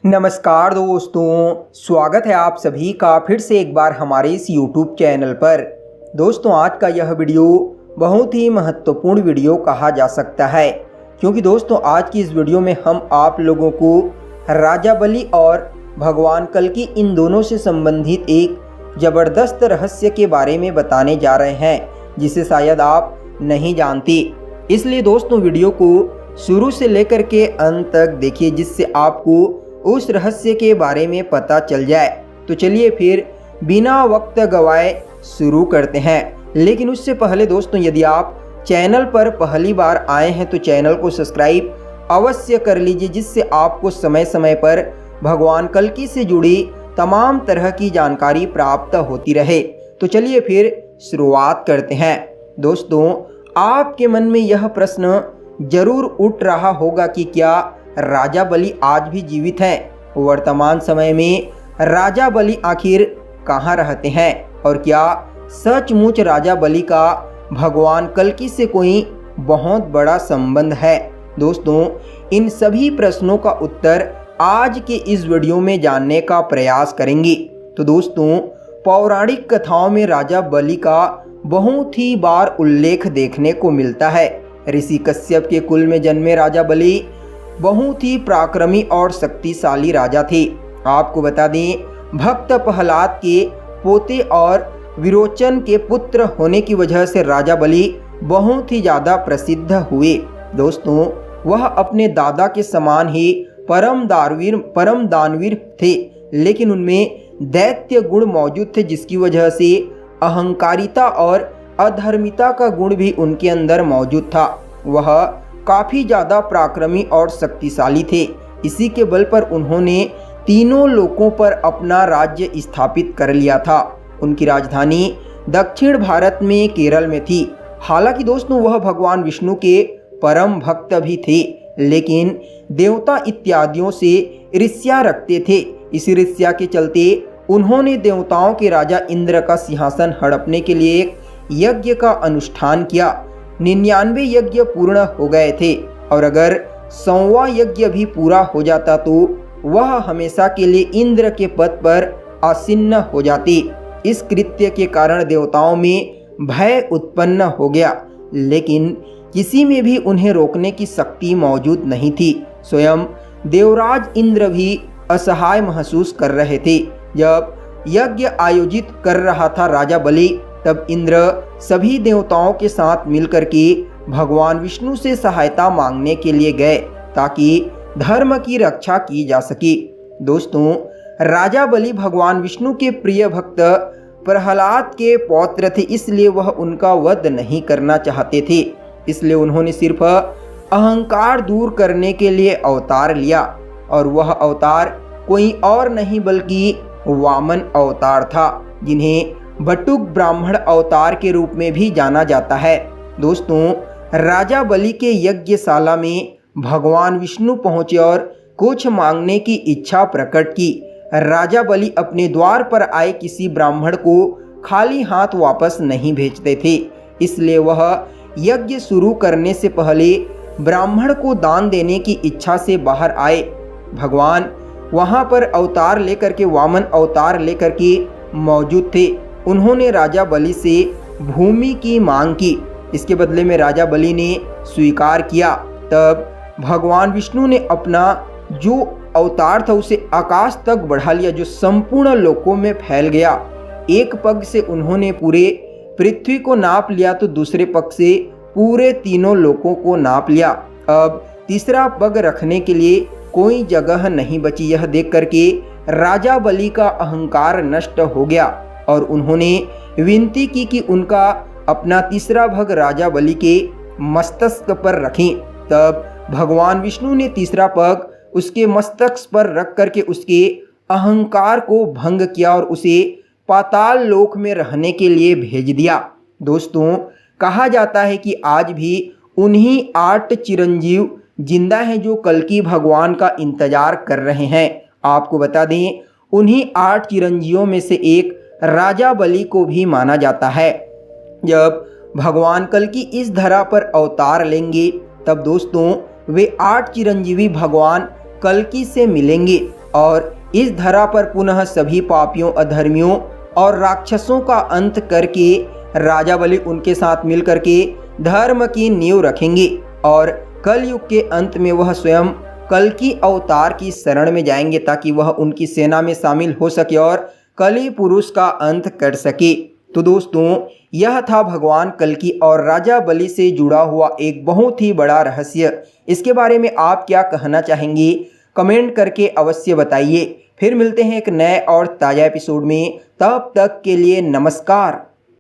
नमस्कार दोस्तों, स्वागत है आप सभी का फिर से एक बार हमारे इस YouTube चैनल पर। दोस्तों, आज का यह वीडियो बहुत ही महत्वपूर्ण वीडियो कहा जा सकता है, क्योंकि दोस्तों आज की इस वीडियो में हम आप लोगों को राजा बलि और भगवान कल्कि इन दोनों से संबंधित एक ज़बरदस्त रहस्य के बारे में बताने जा रहे हैं, जिसे शायद आप नहीं जानते। इसलिए दोस्तों वीडियो को शुरू से लेकर के अंत तक देखिए, जिससे आपको उस रहस्य के बारे में पता चल जाए। तो चलिए फिर बिना वक्त गवाए शुरू करते हैं। लेकिन उससे पहले दोस्तों, यदि आप चैनल पर पहली बार आए हैं तो चैनल को सब्सक्राइब अवश्य कर लीजिए, जिससे आपको समय समय पर भगवान कल्कि से जुड़ी तमाम तरह की जानकारी प्राप्त होती रहे। तो चलिए फिर शुरुआत करते हैं। दोस्तों, आपके मन में यह प्रश्न जरूर उठ रहा होगा कि क्या राजा बलि आज भी जीवित हैं? वर्तमान समय में राजा बलि आखिर कहाँ रहते हैं और क्या सचमुच राजा बलि का भगवान कल्कि से कोई बहुत बड़ा संबंध है? दोस्तों, इन सभी प्रश्नों का उत्तर आज के इस वीडियो में जानने का प्रयास करेंगे। तो दोस्तों, पौराणिक कथाओं में राजा बलि का बहुत ही बार उल्लेख देखने को मिलता है। ऋषि कश्यप के कुल में जन्मे राजा बलि बहुत ही पराक्रमी और शक्तिशाली राजा थे। आपको बता दें, भक्त प्रहलाद के पोते और विरोचन के पुत्र होने की वजह से राजा बलि बहुत ही ज़्यादा प्रसिद्ध हुए। दोस्तों, वह अपने दादा के समान ही परम दानवीर थे, लेकिन उनमें दैत्य गुण मौजूद थे, जिसकी वजह से अहंकारिता और अधर्मिता का गुण भी उनके अंदर मौजूद था। वह काफ़ी ज़्यादा पराक्रमी और शक्तिशाली थे। इसी के बल पर उन्होंने तीनों लोकों पर अपना राज्य स्थापित कर लिया था। उनकी राजधानी दक्षिण भारत में केरल में थी। हालांकि दोस्तों, वह भगवान विष्णु के परम भक्त भी थे, लेकिन देवता इत्यादियों से ईर्ष्या रखते थे। इसी ईर्ष्या के चलते उन्होंने देवताओं के राजा इंद्र का सिंहासन हड़पने के लिए एक यज्ञ का अनुष्ठान किया। 99 यज्ञ पूर्ण हो गए थे, और अगर 100वां यज्ञ भी पूरा हो जाता तो वह हमेशा के लिए इंद्र के पद पर आसीन हो जाते। इस कृत्य के कारण देवताओं में भय उत्पन्न हो गया, लेकिन किसी में भी उन्हें रोकने की शक्ति मौजूद नहीं थी। स्वयं देवराज इंद्र भी असहाय महसूस कर रहे थे। जब यज्ञ आयोजित कर रहा था राजा बलि, तब इंद्र सभी देवताओं के साथ मिलकर के भगवान विष्णु से सहायता मांगने के लिए गए, ताकि धर्म की रक्षा की जा सके। दोस्तों, राजा बलि भगवान विष्णु के प्रिय भक्त प्रहलाद के पौत्र थे, इसलिए वह उनका वध नहीं करना चाहते थे। इसलिए उन्होंने सिर्फ अहंकार दूर करने के लिए अवतार लिया, और वह अवतार कोई और नहीं बल्कि वामन अवतार था, जिन्हें बटुक ब्राह्मण अवतार के रूप में भी जाना जाता है। दोस्तों, राजा बलि के यज्ञशाला में भगवान विष्णु पहुंचे और कुछ मांगने की इच्छा प्रकट की। राजा बलि अपने द्वार पर आए किसी ब्राह्मण को खाली हाथ वापस नहीं भेजते थे, इसलिए वह यज्ञ शुरू करने से पहले ब्राह्मण को दान देने की इच्छा से बाहर आए। भगवान वहां पर अवतार लेकर के, वामन अवतार लेकर के मौजूद थे। उन्होंने राजा बलि से भूमि की मांग की। इसके बदले में राजा बलि ने स्वीकार किया। तब भगवान विष्णु ने अपना जो अवतार था उसे आकाश तक बढ़ा लिया, जो संपूर्ण लोकों में फैल गया। एक पग से उन्होंने पूरे पृथ्वी को नाप लिया, तो दूसरे पग से पूरे तीनों लोकों को नाप लिया। अब तीसरा पग रखने के लिए कोई जगह नहीं बची। यह देख करके राजा बलि का अहंकार नष्ट हो गया, और उन्होंने विनती की कि उनका अपना तीसरा भग राजा बलि के मस्तक पर रखें। तब भगवान विष्णु ने तीसरा पग उसके मस्तक पर रख करके उसके अहंकार को भंग किया और उसे पाताल लोक में रहने के लिए भेज दिया। दोस्तों, कहा जाता है कि आज भी उन्हीं 8 चिरंजीव जिंदा हैं जो कल्कि भगवान का इंतजार कर रहे हैं। आपको बता दें, उन्हीं 8 चिरंजीवों में से एक राजा बलि को भी माना जाता है। जब भगवान कल्कि इस धरा पर अवतार लेंगे, तब दोस्तों वे 8 चिरंजीवी भगवान कल्कि से मिलेंगे। और इस धरा पर पुनः सभी पापियों, अधर्मियों और राक्षसों का अंत करके राजा बलि उनके साथ मिलकर के धर्म की नींव रखेंगे और कलयुग के अंत में वह स्वयं कल्कि अवतार की शरण में जाएंगे ताकि वह उनकी सेना में शामिल हो सके और कलि पुरुष का अंत कर सके। तो दोस्तों, यह था भगवान कल्कि और राजा बलि से जुड़ा हुआ एक बहुत ही बड़ा रहस्य। इसके बारे में आप क्या कहना चाहेंगे, कमेंट करके अवश्य बताइए। फिर मिलते हैं एक नए और ताज़ा एपिसोड में, तब तक के लिए नमस्कार।